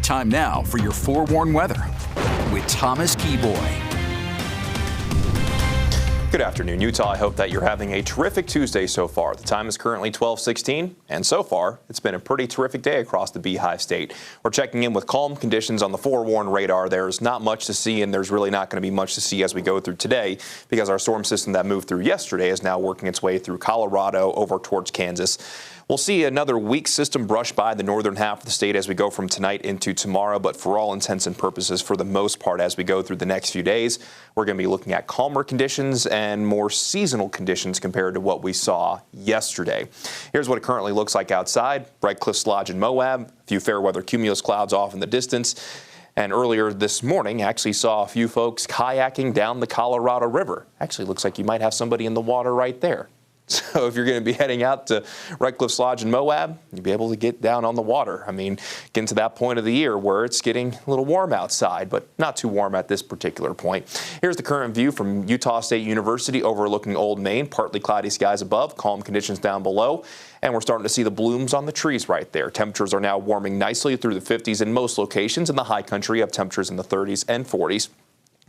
Time now for your forewarned weather with Thomas Geboy. Good afternoon, Utah. I hope that you're having a terrific Tuesday so far. The time is currently 12:16, and so far, it's been a pretty terrific day across the Beehive State. We're checking in with calm conditions on the forewarned radar. There's not much to see, and there's really not going to be much to see as we go through today because our storm system that moved through yesterday is now working its way through Colorado over towards Kansas. We'll see another weak system brush by the northern half of the state as we go from tonight into tomorrow, but for all intents and purposes, for the most part, as we go through the next few days, we're going to be looking at calmer conditions and more seasonal conditions compared to what we saw yesterday. Here's what it currently looks like outside. Bright Cliffs Lodge in Moab, a few fair weather cumulus clouds off in the distance. And earlier this morning, actually saw a few folks kayaking down the Colorado River. Actually looks like you might have somebody in the water right there. So if you're going to be heading out to Bright Cliffs Lodge in Moab, you'll be able to get down on the water. I mean, getting to that point of the year where it's getting a little warm outside, but not too warm at this particular point. Here's the current view from Utah State University overlooking Old Main. Partly cloudy skies above, calm conditions down below. And we're starting to see the blooms on the trees right there. Temperatures are now warming nicely through the 50s in most locations. In the high country, have temperatures in the 30s and 40s.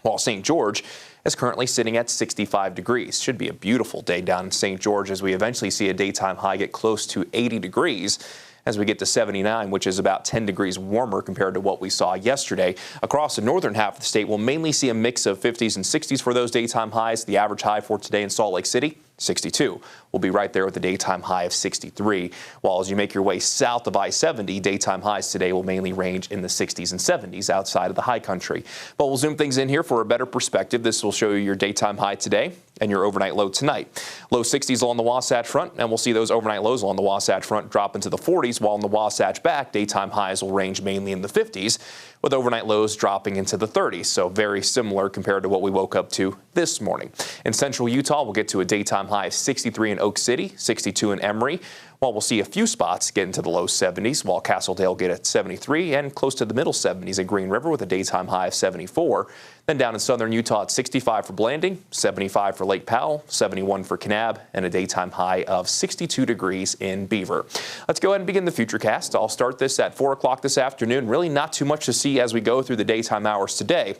While St. George is currently sitting at 65 degrees. Should be a beautiful day down in St. George as we eventually see a daytime high get close to 80 degrees as we get to 79, which is about 10 degrees warmer compared to what we saw yesterday. Across the northern half of the state, we'll mainly see a mix of 50s and 60s for those daytime highs. The average high for today in Salt Lake City, 62. We'll be right there with a daytime high of 63. While as you make your way south of I-70, daytime highs today will mainly range in the 60s and 70s outside of the high country. But we'll zoom things in here for a better perspective. This will show you your daytime high today and your overnight low tonight. Low 60s along the Wasatch Front, and we'll see those overnight lows along the Wasatch Front drop into the 40s, while on the Wasatch back, daytime highs will range mainly in the 50s, with overnight lows dropping into the 30s. So very similar compared to what we woke up to this morning. In central Utah, we'll get to a daytime high of 63 in Oak City, 62 in Emory, while we'll see a few spots get into the low 70s, while Castledale get at 73 and close to the middle 70s at Green River with a daytime high of 74. Then down in southern Utah at 65 for Blanding, 75 for Lake Powell, 71 for Kanab, and a daytime high of 62 degrees in Beaver. Let's go ahead and begin the Futurecast. I'll start this at 4 o'clock this afternoon. Really not too much to see as we go through the daytime hours today.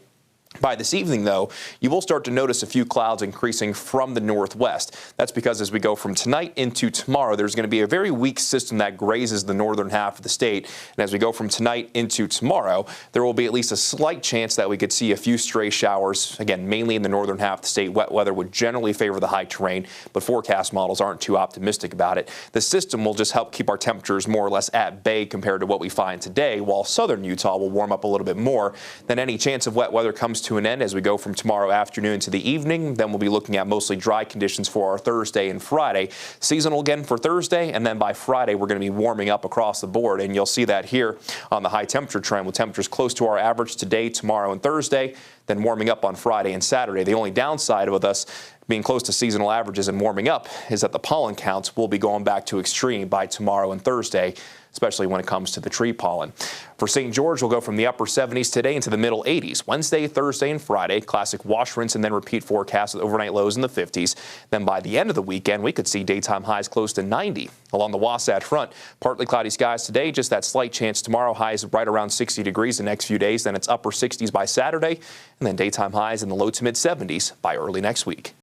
By this evening, though, you will start to notice a few clouds increasing from the northwest. That's because as we go from tonight into tomorrow, there's going to be a very weak system that grazes the northern half of the state. And as we go from tonight into tomorrow, there will be at least a slight chance that we could see a few stray showers. Again, mainly in the northern half of the state. Wet weather would generally favor the high terrain, but forecast models aren't too optimistic about it. The system will just help keep our temperatures more or less at bay compared to what we find today, while southern Utah will warm up a little bit more. Then any chance of wet weather comes to an end as we go from tomorrow afternoon to the evening. Then we'll be looking at mostly dry conditions for our Thursday and Friday. Seasonal again for Thursday, and then by Friday we're going to be warming up across the board, and you'll see that here on the high temperature trend with temperatures close to our average today, tomorrow, and Thursday, then warming up on Friday and Saturday. The only downside with us being close to seasonal averages and warming up is that the pollen counts will be going back to extreme by tomorrow and Thursday, especially when it comes to the tree pollen. For St. George, we'll go from the upper 70s today into the middle 80s. Wednesday, Thursday, and Friday, classic wash, rinse, and then repeat forecast with overnight lows in the 50s. Then by the end of the weekend, we could see daytime highs close to 90. Along the Wasatch Front, partly cloudy skies today, just that slight chance tomorrow. Highs right around 60 degrees the next few days. Then it's upper 60s by Saturday, and then daytime highs in the low to mid 70s by early next week.